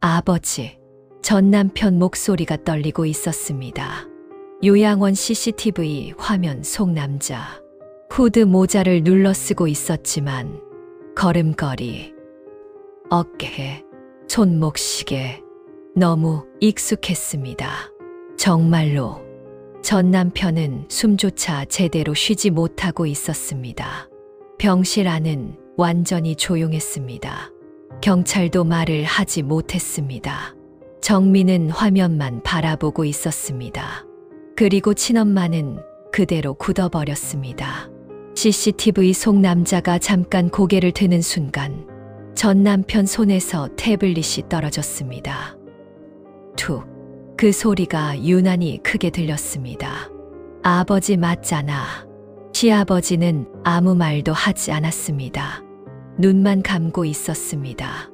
아버지, 전 남편 목소리가 떨리고 있었습니다. 요양원 CCTV 화면 속 남자. 후드 모자를 눌러 쓰고 있었지만 걸음걸이, 어깨, 손목 시계 너무 익숙했습니다. 정말로 전 남편은 숨조차 제대로 쉬지 못하고 있었습니다. 병실 안은 완전히 조용했습니다. 경찰도 말을 하지 못했습니다. 정민은 화면만 바라보고 있었습니다. 그리고 친엄마는 그대로 굳어버렸습니다. CCTV 속 남자가 잠깐 고개를 드는 순간 전 남편 손에서 태블릿이 떨어졌습니다. 툭, 그 소리가 유난히 크게 들렸습니다. 아버지 맞잖아. 시아버지는 아무 말도 하지 않았습니다. 눈만 감고 있었습니다.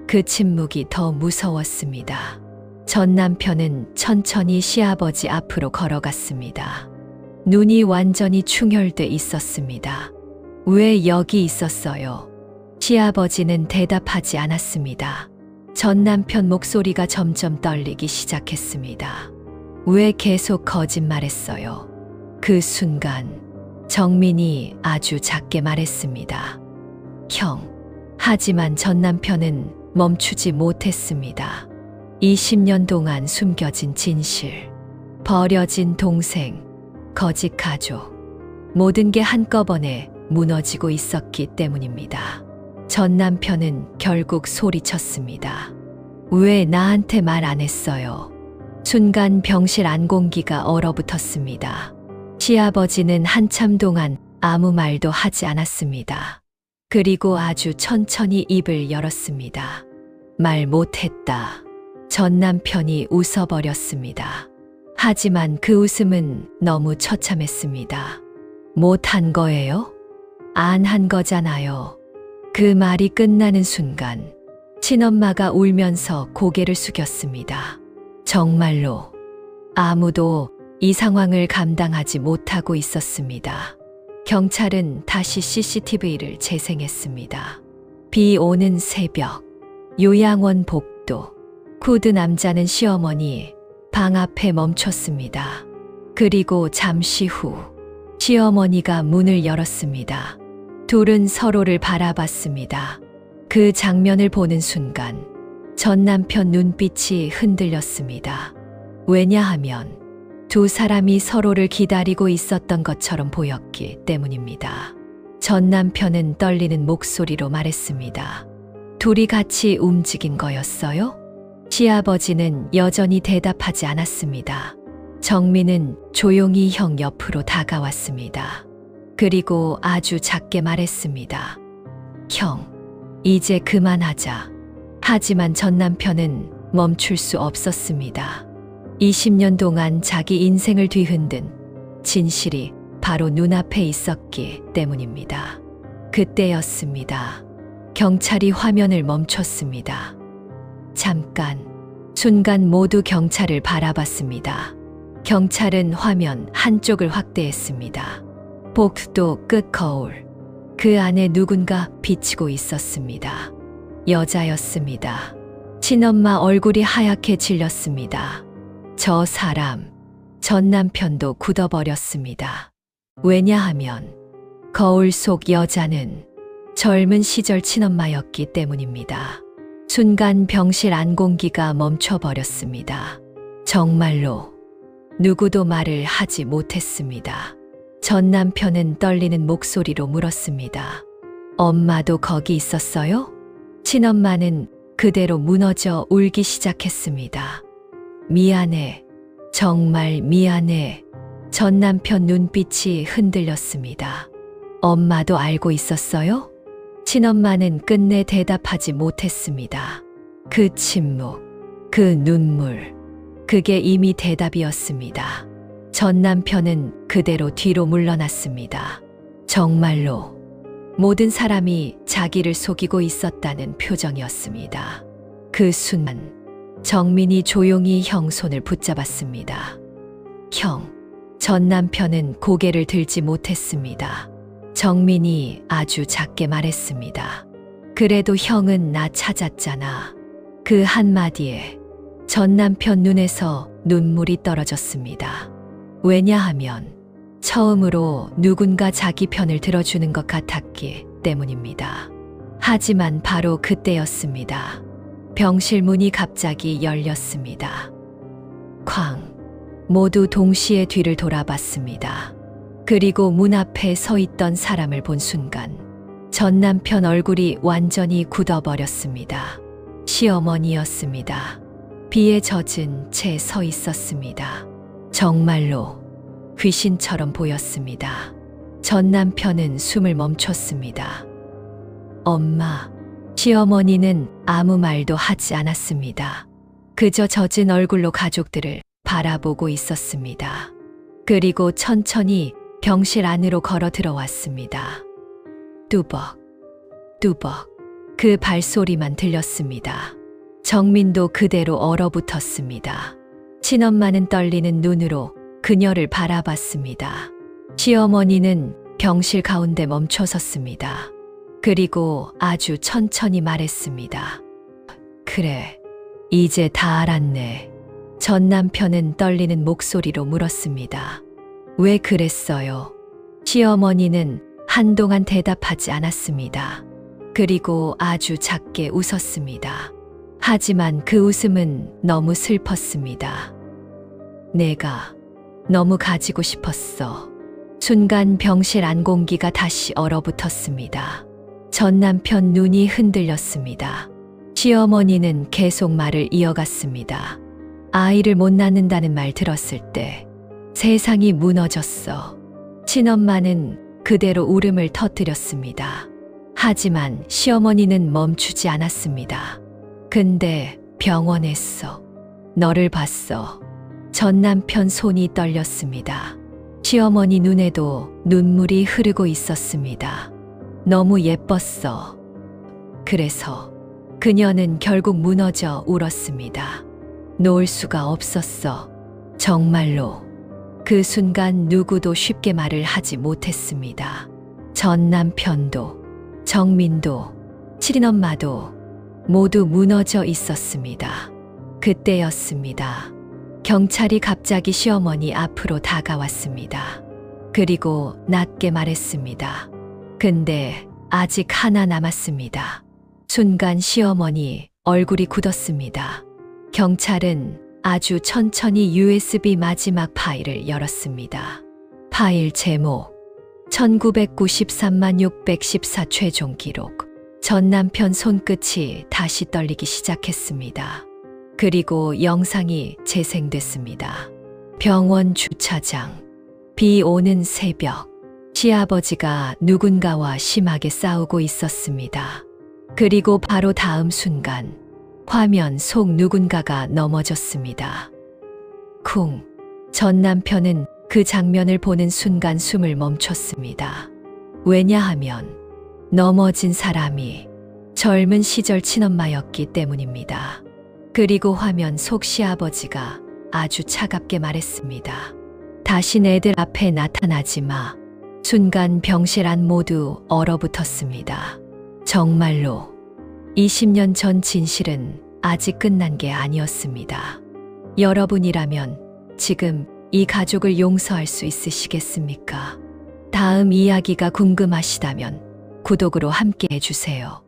그 침묵이 더 무서웠습니다. 전 남편은 천천히 시아버지 앞으로 걸어갔습니다. 눈이 완전히 충혈돼 있었습니다. 왜 여기 있었어요? 시아버지는 대답하지 않았습니다. 전 남편 목소리가 점점 떨리기 시작했습니다. 왜 계속 거짓말했어요? 그 순간 정민이 아주 작게 말했습니다. 형. 하지만 전 남편은 멈추지 못했습니다. 20년 동안 숨겨진 진실, 버려진 동생, 거짓 가족, 모든 게 한꺼번에 무너지고 있었기 때문입니다. 전 남편은 결국 소리쳤습니다. 왜 나한테 말 안 했어요? 순간 병실 안 공기가 얼어붙었습니다. 시아버지는 한참 동안 아무 말도 하지 않았습니다. 그리고 아주 천천히 입을 열었습니다. 말 못했다. 전 남편이 웃어버렸습니다. 하지만 그 웃음은 너무 처참했습니다. 못한 거예요? 안 한 거잖아요. 그 말이 끝나는 순간 친엄마가 울면서 고개를 숙였습니다. 정말로 아무도 이 상황을 감당하지 못하고 있었습니다. 경찰은 다시 CCTV를 재생했습니다. 비 오는 새벽, 요양원 복도, 후드 남자는 시어머니 방 앞에 멈췄습니다. 그리고 잠시 후 시어머니가 문을 열었습니다. 둘은 서로를 바라봤습니다. 그 장면을 보는 순간 전 남편 눈빛이 흔들렸습니다. 왜냐하면 두 사람이 서로를 기다리고 있었던 것처럼 보였기 때문입니다. 전 남편은 떨리는 목소리로 말했습니다. 둘이 같이 움직인 거였어요? 시아버지는 여전히 대답하지 않았습니다. 정민은 조용히 형 옆으로 다가왔습니다. 그리고 아주 작게 말했습니다. 형, 이제 그만하자. 하지만 전 남편은 멈출 수 없었습니다. 20년 동안 자기 인생을 뒤흔든 진실이 바로 눈앞에 있었기 때문입니다. 그때였습니다. 경찰이 화면을 멈췄습니다. 잠깐, 순간 모두 경찰을 바라봤습니다. 경찰은 화면 한쪽을 확대했습니다. 복도 끝 거울, 그 안에 누군가 비치고 있었습니다. 여자였습니다. 친엄마 얼굴이 하얗게 질렸습니다. 저 사람, 전 남편도 굳어버렸습니다. 왜냐하면 거울 속 여자는 젊은 시절 친엄마였기 때문입니다. 순간 병실 안 공기가 멈춰버렸습니다. 정말로 누구도 말을 하지 못했습니다. 전 남편은 떨리는 목소리로 물었습니다. 엄마도 거기 있었어요? 친엄마는 그대로 무너져 울기 시작했습니다. 미안해. 정말 미안해. 전 남편 눈빛이 흔들렸습니다. 엄마도 알고 있었어요? 친엄마는 끝내 대답하지 못했습니다. 그 침묵, 그 눈물, 그게 이미 대답이었습니다. 전 남편은 그대로 뒤로 물러났습니다. 정말로 모든 사람이 자기를 속이고 있었다는 표정이었습니다. 그 순간 정민이 조용히 형 손을 붙잡았습니다. 형, 전 남편은 고개를 들지 못했습니다. 정민이 아주 작게 말했습니다. 그래도 형은 나 찾았잖아. 그 한마디에 전 남편 눈에서 눈물이 떨어졌습니다. 왜냐하면 처음으로 누군가 자기 편을 들어주는 것 같았기 때문입니다. 하지만 바로 그때였습니다. 병실 문이 갑자기 열렸습니다. 쾅! 모두 동시에 뒤를 돌아봤습니다. 그리고 문 앞에 서 있던 사람을 본 순간 전 남편 얼굴이 완전히 굳어버렸습니다. 시어머니였습니다. 비에 젖은 채 서 있었습니다. 정말로 귀신처럼 보였습니다. 전 남편은 숨을 멈췄습니다. 엄마, 시어머니는 아무 말도 하지 않았습니다. 그저 젖은 얼굴로 가족들을 바라보고 있었습니다. 그리고 천천히 병실 안으로 걸어 들어왔습니다. 뚜벅, 뚜벅. 그 발소리만 들렸습니다. 정민도 그대로 얼어붙었습니다. 친엄마는 떨리는 눈으로 그녀를 바라봤습니다. 시어머니는 병실 가운데 멈춰 섰습니다. 그리고 아주 천천히 말했습니다. 그래, 이제 다 알았네. 전 남편은 떨리는 목소리로 물었습니다. 왜 그랬어요? 시어머니는 한동안 대답하지 않았습니다. 그리고 아주 작게 웃었습니다. 하지만 그 웃음은 너무 슬펐습니다. 내가 너무 가지고 싶었어. 순간 병실 안 공기가 다시 얼어붙었습니다. 전 남편 눈이 흔들렸습니다. 시어머니는 계속 말을 이어갔습니다. 아이를 못 낳는다는 말 들었을 때 세상이 무너졌어. 친엄마는 그대로 울음을 터뜨렸습니다. 하지만 시어머니는 멈추지 않았습니다. 근데 병원에서 너를 봤어. 전 남편 손이 떨렸습니다. 시어머니 눈에도 눈물이 흐르고 있었습니다. 너무 예뻤어. 그래서 그녀는 결국 무너져 울었습니다. 놓을 수가 없었어. 정말로. 그 순간 누구도 쉽게 말을 하지 못했습니다. 전 남편도, 정민도, 칠인엄마도 모두 무너져 있었습니다. 그때였습니다. 경찰이 갑자기 시어머니 앞으로 다가왔습니다. 그리고 낮게 말했습니다. 근데 아직 하나 남았습니다. 순간 시어머니 얼굴이 굳었습니다. 경찰은 아주 천천히 USB 마지막 파일을 열었습니다. 파일 제목 1993만 614 최종 기록. 전 남편 손끝이 다시 떨리기 시작했습니다. 그리고 영상이 재생됐습니다. 병원 주차장. 비 오는 새벽. 시아버지가 누군가와 심하게 싸우고 있었습니다. 그리고 바로 다음 순간 화면 속 누군가가 넘어졌습니다. 쿵. 전 남편은 그 장면을 보는 순간 숨을 멈췄습니다. 왜냐하면 넘어진 사람이 젊은 시절 친엄마였기 때문입니다. 그리고 화면 속 시아버지가 아주 차갑게 말했습니다. 다신 애들 앞에 나타나지 마. 순간 병실 안 모두 얼어붙었습니다. 정말로 20년 전 진실은 아직 끝난 게 아니었습니다. 여러분이라면 지금 이 가족을 용서할 수 있으시겠습니까? 다음 이야기가 궁금하시다면 구독으로 함께 해주세요.